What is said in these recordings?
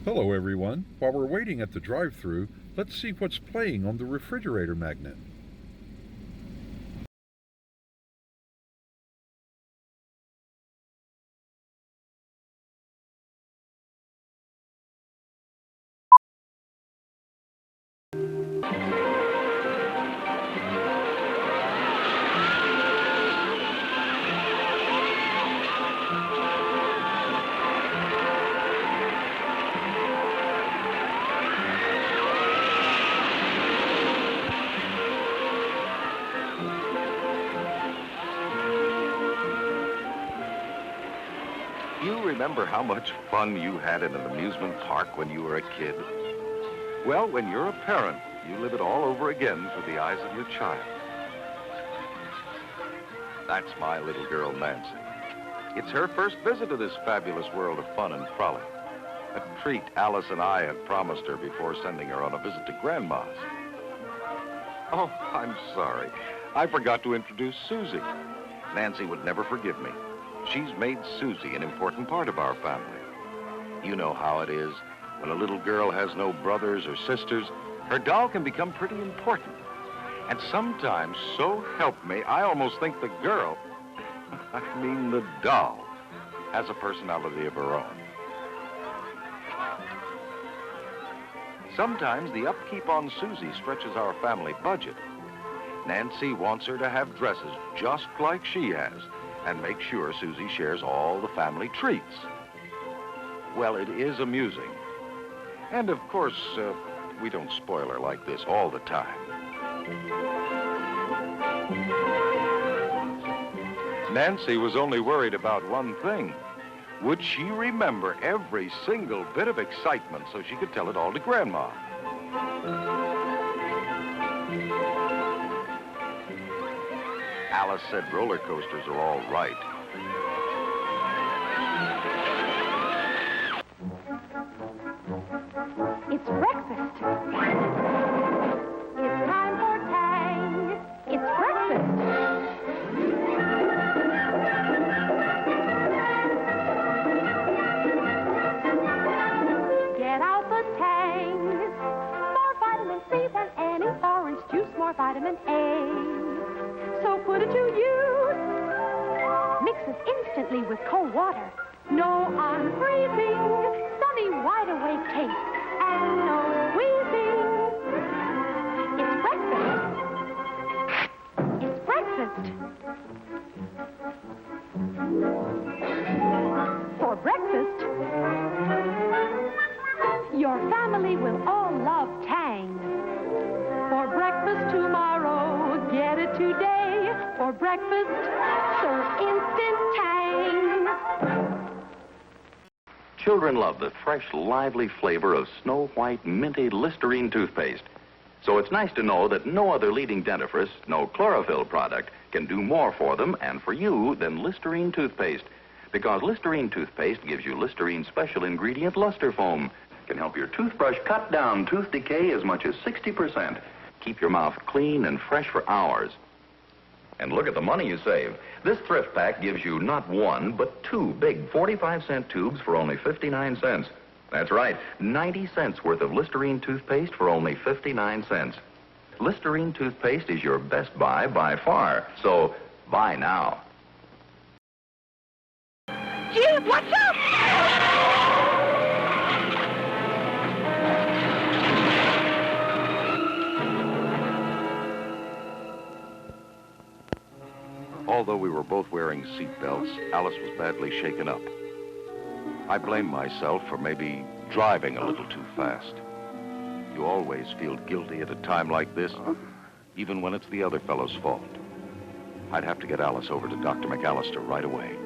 Hello everyone. While we're waiting at the drive-thru, let's see what's playing on the refrigerator magnet. You remember how much fun you had in an amusement park when you were a kid? Well, when you're a parent, you live it all over again through the eyes of your child. That's my little girl, Nancy. It's her first visit to this fabulous world of fun and frolic. A treat Alice and I had promised her before sending her on a visit to Grandma's. Oh, I'm sorry. I forgot to introduce Susie. Nancy would never forgive me. She's made Susie an important part of our family. You know how it is. When a little girl has no brothers or sisters, her doll can become pretty important. And sometimes, so help me, I almost think the girl, the doll, has a personality of her own. Sometimes the upkeep on Susie stretches our family budget. Nancy wants her to have dresses just like she has, and make sure Susie shares all the family treats. Well, it is amusing. And of course, we don't spoil her like this all the time. Nancy was only worried about one thing. Would she remember every single bit of excitement so she could tell it all to Grandma? Alice said roller coasters are all right. It's breakfast. It's time for Tang. It's breakfast. Get out the Tang. More vitamin C than any orange juice. More vitamin A. So put it to use. Mixes instantly with cold water. No unfreezing, sunny, wide-awake taste. And no squeezing. It's breakfast. It's breakfast. For breakfast, your family will all love Tang. For breakfast tomorrow, get it today. For breakfast, serve instant Tang. Children love the fresh, lively flavor of Snow White Minty Listerine toothpaste. So it's nice to know that no other leading dentifrice, no chlorophyll product, can do more for them and for you than Listerine toothpaste. Because Listerine toothpaste gives you Listerine's special ingredient, luster foam. Can help your toothbrush cut down tooth decay as much as 60%. Keep your mouth clean and fresh for hours. And look at the money you save. This thrift pack gives you not one, but two big 45-cent tubes for only 59 cents. That's right, 90 cents worth of Listerine toothpaste for only 59 cents. Listerine toothpaste is your best buy by far, so buy now. Jude, what's up? Although we were both wearing seat belts, Alice was badly shaken up. I blame myself for maybe driving a little too fast. You always feel guilty at a time like this, even when it's the other fellow's fault. I'd have to get Alice over to Dr. McAllister right away.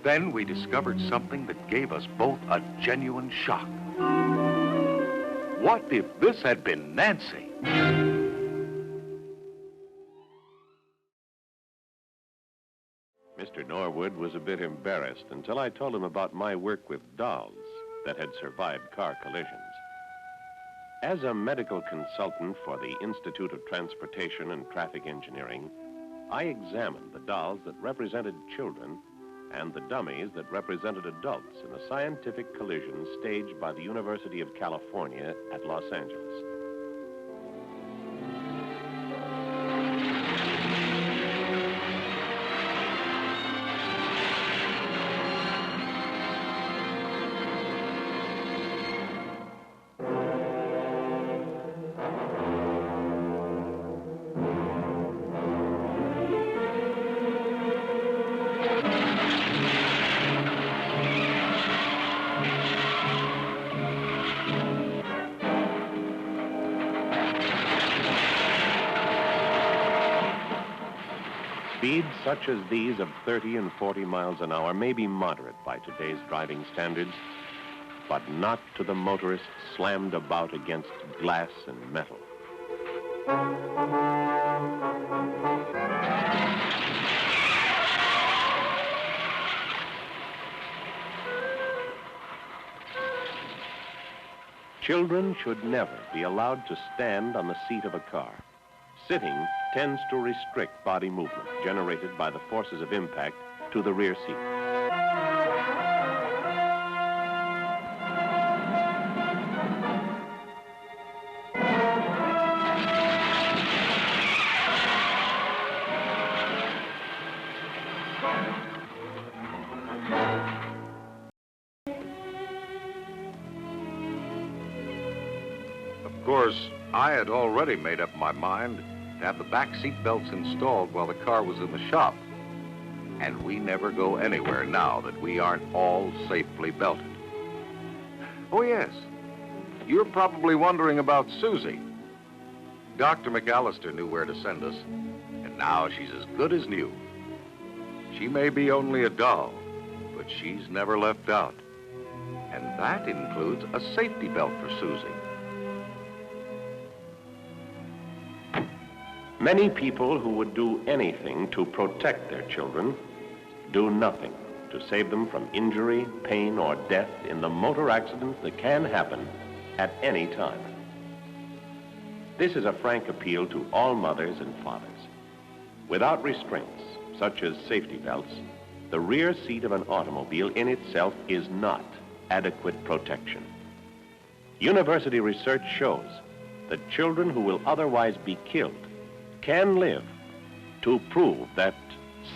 Then we discovered something that gave us both a genuine shock. What if this had been Nancy? Mr. Norwood was a bit embarrassed until I told him about my work with dolls that had survived car collisions. As a medical consultant for the Institute of Transportation and Traffic Engineering, I examined the dolls that represented children and the dummies that represented adults in a scientific collision staged by the University of California at Los Angeles. Speeds such as these of 30 and 40 miles an hour may be moderate by today's driving standards, but not to the motorist slammed about against glass and metal. Children should never be allowed to stand on the seat of a car. Sitting tends to restrict body movement generated by the forces of impact to the rear seat. Of course, I had already made up my mind to have the back seat belts installed while the car was in the shop. And we never go anywhere now that we aren't all safely belted. Oh, yes. You're probably wondering about Susie. Dr. McAllister knew where to send us, and now she's as good as new. She may be only a doll, but she's never left out. And that includes a safety belt for Susie. Many people who would do anything to protect their children do nothing to save them from injury, pain, or death in the motor accidents that can happen at any time. This is a frank appeal to all mothers and fathers. Without restraints, such as safety belts, the rear seat of an automobile in itself is not adequate protection. University research shows that children who will otherwise be killed can live to prove that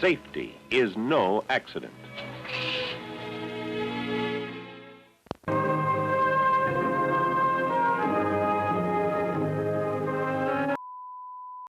safety is no accident.